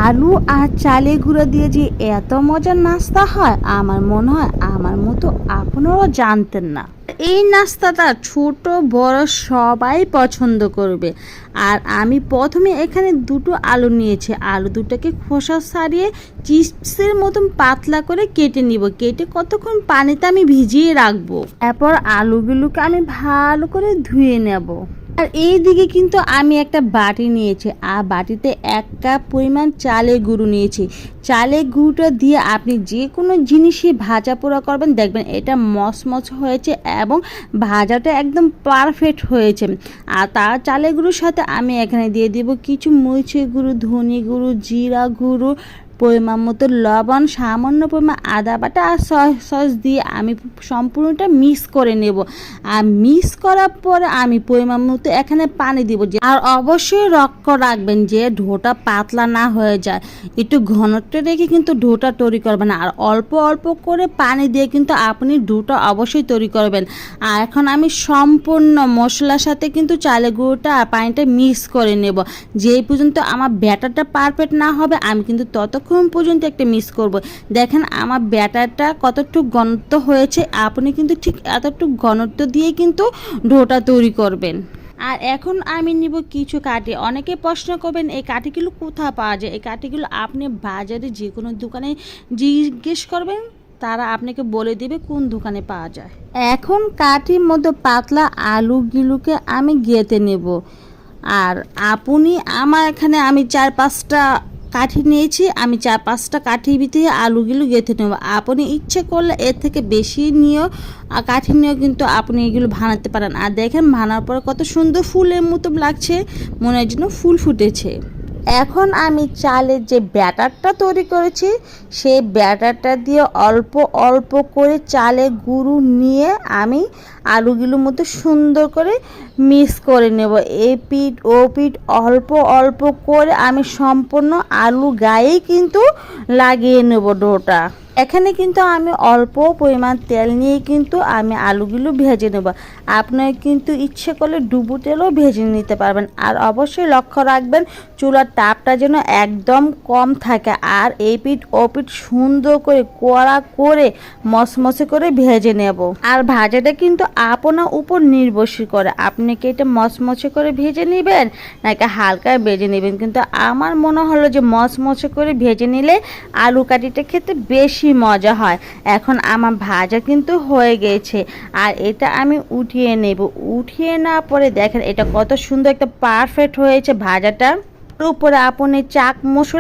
আলু আর চালের গুঁড়ো দিয়ে যে এত মজার নাস্তা হয়, আমার মনে হয় আমার মতো আপনারাও জানতেন না। এই নাস্তাটা ছোট বড় সবাই পছন্দ করবে। আর আমি প্রথমে এখানে দুটো আলু নিয়েছি, আলু দুটোকে খোসা ছাড়িয়ে চিপসের মতন পাতলা করে কেটে নিব। কেটে কতক্ষণ পানিতে আমি ভিজিয়ে রাখবো। এরপর আলুগুলোকে আমি ভালো করে ধুয়ে নেব। আর এই দিকে কিন্তু আমি একটা বাটি নিয়েছি, আর বাটিতে 1 কাপ পরিমাণ চালের গুঁড়ো নিয়েছি। চালের গুঁড়োটা দিয়ে আপনি যে কোনো জিনিসই ভাজা পোড়া করবেন, দেখবেন এটা মচমচ হয়েছে এবং ভাজাটা একদম পারফেক্ট হয়েছে। আর তার চালের গুঁড়োর সাথে আমি এখানে দিয়ে দিব কিছু মরিচের গুঁড়ো, ধনে গুঁড়ো, জিরা গুঁড়ো, পরিমাণ মতো লবণ, সামান্য পরিমাণ আদা বাটা আর সস দিয়ে আমি সম্পূর্ণটা মিক্স করে নেব। আর মিক্স করার পরে আমি পরিমাণ মতো এখানে পানি দিব। আর অবশ্যই লক্ষ্য রাখবেন যে ডোটা পাতলা না হয়ে যায়, একটু ঘনত্ব রেখে কিন্তু ডোটা তৈরি করবেন। আর অল্প অল্প করে পানি দিয়ে কিন্তু আপনি ডোটা অবশ্যই তৈরি করবেন। আর এখন আমি সম্পূর্ণ মশলার সাথে কিন্তু চালের গুঁড়োটা আর পানিটা মিক্স করে নেব। যেই পর্যন্ত আমার ব্যাটারটা পারফেক্ট না হবে, আমি কিন্তু ততক্ষণ পর্যন্ত একটা মিক্স করব। দেখেন আমার ব্যাটারটা কতটুকু ঘনত্ব হয়েছে, আপনি কিন্তু ঠিক এতটুকু ঘনত্ব দিয়ে কিন্তু ডোটা তৈরি করবেন। আর এখন আমি নিব কিছু কাঠি। অনেকে প্রশ্ন করবেন এই কাঠিগুলো কোথায় পাওয়া যায়। এই কাঠিগুলো আপনি বাজারে যে কোনো দোকানে জিজ্ঞেস করবেন, তারা আপনাকে বলে দেবে কোন দোকানে পাওয়া যায়। এখন কাঠির মধ্যে পাতলা আলুগুলোকে আমি গেঁথে নেব। আর আপনি আমার এখানে আমি 4-5টা কাঠি নিয়েছি, আমি 4-5টা কাঠির ভিতরে আলুগুলো গেঁথে নেব। আপনি ইচ্ছে করলে এর থেকে বেশি নিয়েও কাঠি নিয়েও কিন্তু আপনি এগুলো বানাতে পারেন। আর দেখেন বানার পরে কত সুন্দর ফুলের মতো লাগছে, মনে হয় যেন ফুল ফুটেছে। এখন আমি চালের যে ব্যাটারটা তৈরি করেছি, সেই ব্যাটারটা দিয়ে অল্প অল্প করে চালের গুঁড়ো নিয়ে আমি আলুগুলোর মধ্যে সুন্দর করে মিক্স করে নেব। এই পিঠ ও পিঠ অল্প অল্প করে আমি সম্পূর্ণ আলু গায়েই কিন্তু লাগিয়ে নেব ডোটা। এখানে কিন্তু আমি অল্প পরিমাণ তেল নিয়ে কিন্তু আমি আলুগুলো ভেজে নেব। আপনারা কিন্তু ইচ্ছে করলে ডুবো তেলও ভেজে নিতে পারবেন। আর অবশ্যই লক্ষ্য রাখবেন চুলার তাপটা যেন একদম কম থাকে। আর এই পিঠ ও পিঠ সুন্দর করে কড়া করে মচমচে করে ভেজে নেব। আর ভাজাটা কিন্তু আপনার উপর নির্ভরশীল করে, আপনি কি এটা মচমচে করে ভেজে নেবেন নাকি হালকা ভেজে নেবেন। কিন্তু আমার মনে হলো যে মচমচে করে ভেজে নিলে আলু কাঠিটা খেতে বেশি মজা হয়। এখন আমার ভাজা কিন্তু হয়ে গেছে, আর এটা আমি উঠিয়ে নেব। উঠিয়ে নেওয়ার পরে দেখেন এটা কত সুন্দর একটা পারফেক্ট হয়েছে ভাজাটা। উপরে আপনি চাট মশলা